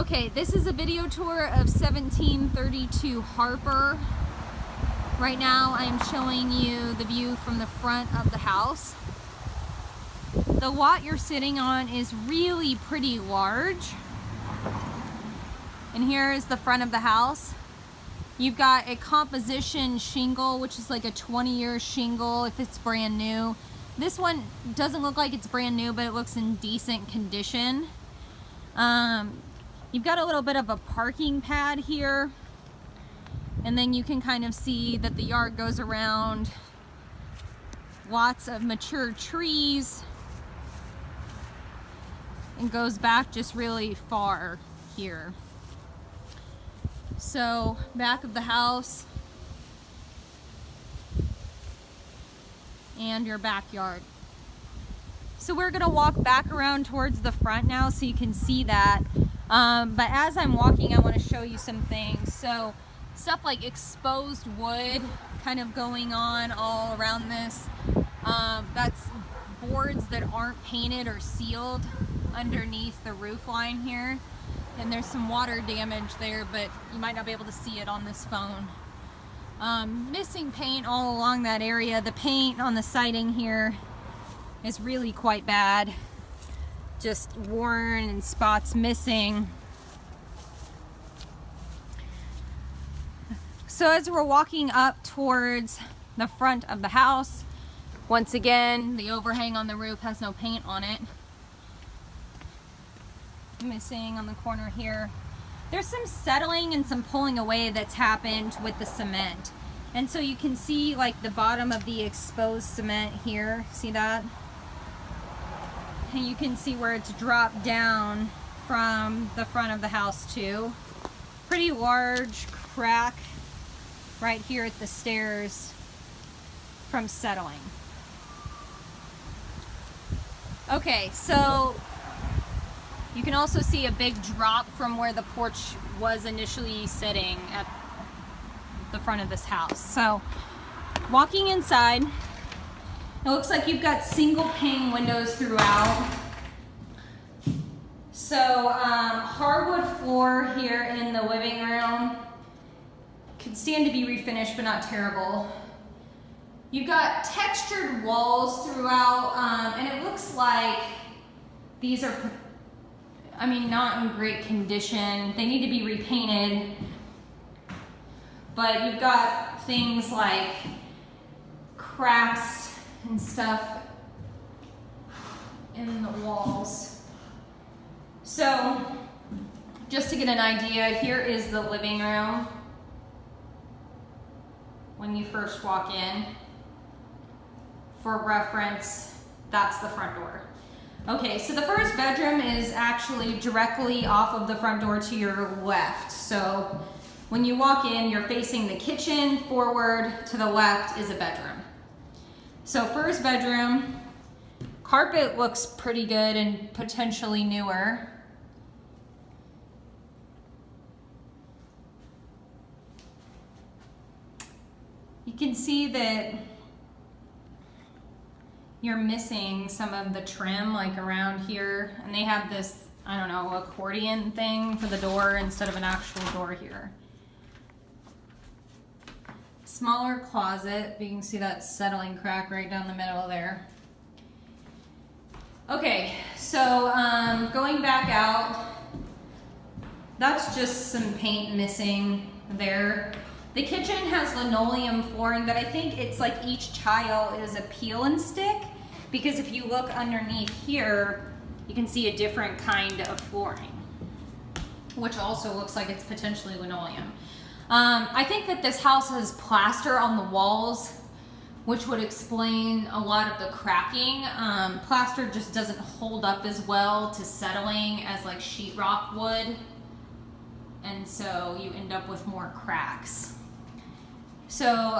Okay, this is a video tour of 1732 Harper. Right now I am showing you the view from the front of the house. The lot you're sitting on is really pretty large. And here is the front of the house. You've got a composition shingle, which is like a 20-year shingle if it's brand new. This one doesn't look like it's brand new, but it looks in decent condition. You've got a little bit of a parking pad here, and then you can kind of see that the yard goes around lots of mature trees and goes back just really far here. So back of the house and your backyard. So we're gonna walk back around towards the front now so you can see that. But as I'm walking, I want to show you some things. So stuff like exposed wood kind of going on all around this. That's boards that aren't painted or sealed underneath the roof line here. And there's some water damage there, but you might not be able to see it on this phone. Missing paint all along that area. The paint on the siding here is really quite bad. Just worn and spots missing. So as we're walking up towards the front of the house, once again, the overhang on the roof has no paint on it. Missing on the corner here. There's some settling and some pulling away that's happened with the cement. And so you can see like the bottom of the exposed cement here. See that? And you can see where it's dropped down from the front of the house too. Pretty large crack right here at the stairs from settling. Okay, so you can also see a big drop from where the porch was initially sitting at the front of this house. So walking inside, it looks like you've got single pane windows throughout. So hardwood floor here in the living room. Could stand to be refinished, but not terrible. You've got textured walls throughout, and it looks like these are, I mean, not in great condition. They need to be repainted. But you've got things like cracks and stuff in the walls. So just to get an idea, here is the living room when you first walk in. For reference, that's the front door. Okay, so the first bedroom is actually directly off of the front door to your left. So when you walk in, you're facing the kitchen. Forward to the left is a bedroom. So first bedroom, carpet looks pretty good and potentially newer. You can see that you're missing some of the trim like around here, and they have this, I don't know, accordion thing for the door instead of an actual door here. Smaller closet, you can see that settling crack right down the middle there. Okay, so going back out, that's just some paint missing there. The kitchen has linoleum flooring, but I think it's like each tile is a peel and stick, because if you look underneath here, you can see a different kind of flooring, which also looks like it's potentially linoleum. I think that this house has plaster on the walls, which would explain a lot of the cracking. Plaster just doesn't hold up as well to settling as like sheetrock would, and so you end up with more cracks. So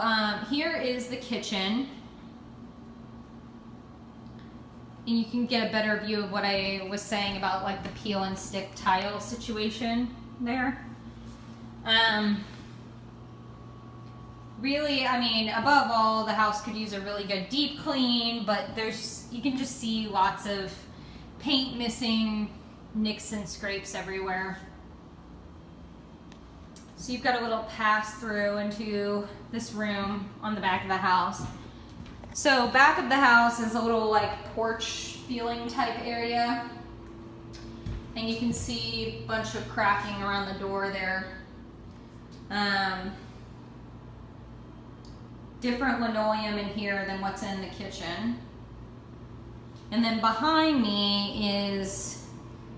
here is the kitchen, and you can get a better view of what I was saying about like the peel and stick tile situation there. Really, I mean, above all, the house could use a really good deep clean, but you can just see lots of paint missing, nicks and scrapes everywhere. So you've got a little pass through into this room on the back of the house. So back of the house is a little like porch feeling type area. And you can see a bunch of cracking around the door there. Different linoleum in here than what's in the kitchen. And then behind me is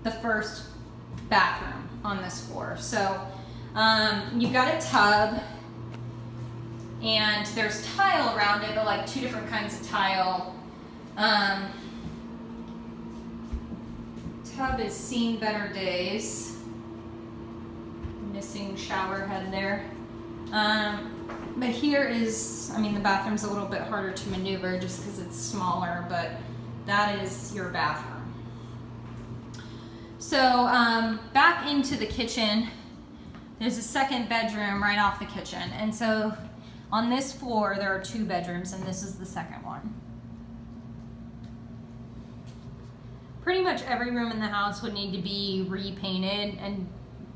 the first bathroom on this floor. So you've got a tub, and there's tile around it, but like two different kinds of tile. Tub is seen better days. Missing shower head there. But here is, I mean, the bathroom's a little bit harder to maneuver just because it's smaller, but that is your bathroom. So back into the kitchen, there's a second bedroom right off the kitchen. And so on this floor, there are 2 bedrooms, and this is the second one. Pretty much every room in the house would need to be repainted and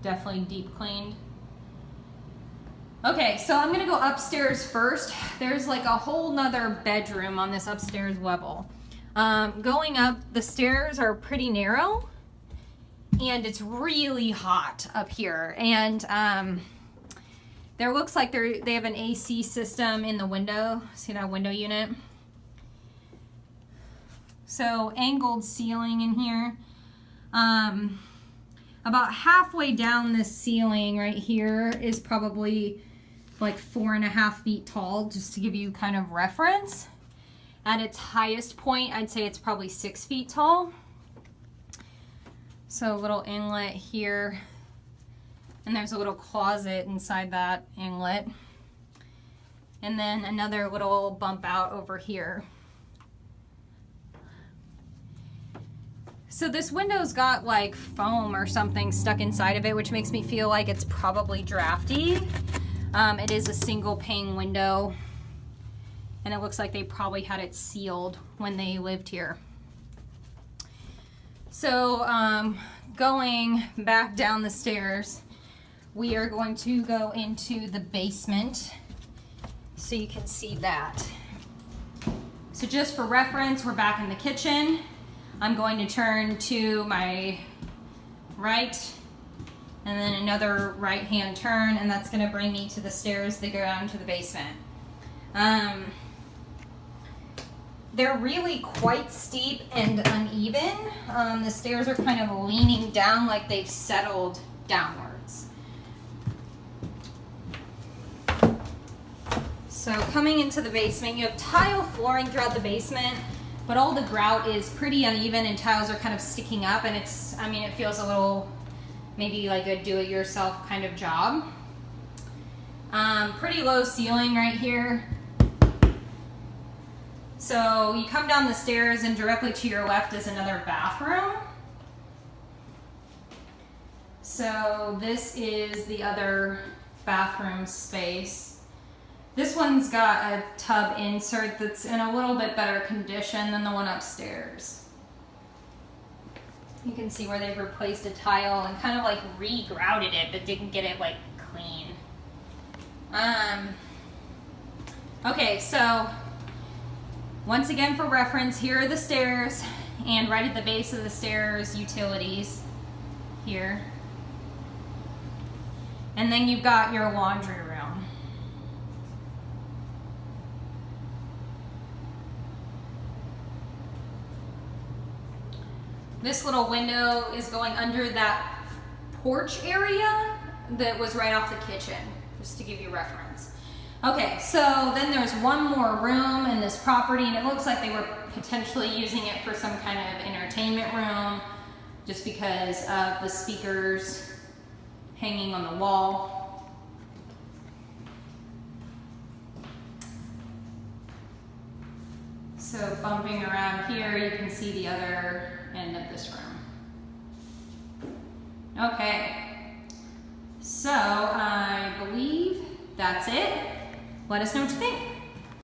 definitely deep cleaned. Okay, so I'm gonna go upstairs first. There's like a whole nother bedroom on this upstairs level. Going up, the stairs are pretty narrow, and it's really hot up here. And there looks like they have an AC system in the window. See that window unit? So angled ceiling in here. About halfway down this ceiling right here is probably like 4.5 feet tall, just to give you kind of reference. At its highest point, I'd say it's probably 6 feet tall. So a little inlet here, and there's a little closet inside that inlet. And then another little bump out over here. So this window's got like foam or something stuck inside of it, which makes me feel like it's probably drafty. It is a single pane window, and it looks like they probably had it sealed when they lived here. So going back down the stairs, we are going to go into the basement so you can see that. So just for reference, we're back in the kitchen. I'm going to turn to my right, and then another right hand turn, and that's going to bring me to the stairs that go down to the basement. They're really quite steep and uneven. The stairs are kind of leaning down like they've settled downwards. So coming into the basement, you have tile flooring throughout the basement, but all the grout is pretty uneven and tiles are kind of sticking up, and it's, I mean, it feels a little maybe like a do-it-yourself kind of job. Pretty low ceiling right here. So you come down the stairs, and directly to your left is another bathroom. So this is the other bathroom space. This one's got a tub insert that's in a little bit better condition than the one upstairs. You can see where they've replaced a tile and kind of like re-grouted it, but didn't get it like clean. Okay, so once again for reference, here are the stairs, and right at the base of the stairs, utilities here. And then you've got your laundry room. This little window is going under that porch area that was right off the kitchen, just to give you reference. Okay, so then there's one more room in this property, and it looks like they were potentially using it for some kind of entertainment room, just because of the speakers hanging on the wall. So bumping around here, you can see the other end of this room. Okay, so I believe that's it. Let us know what you think.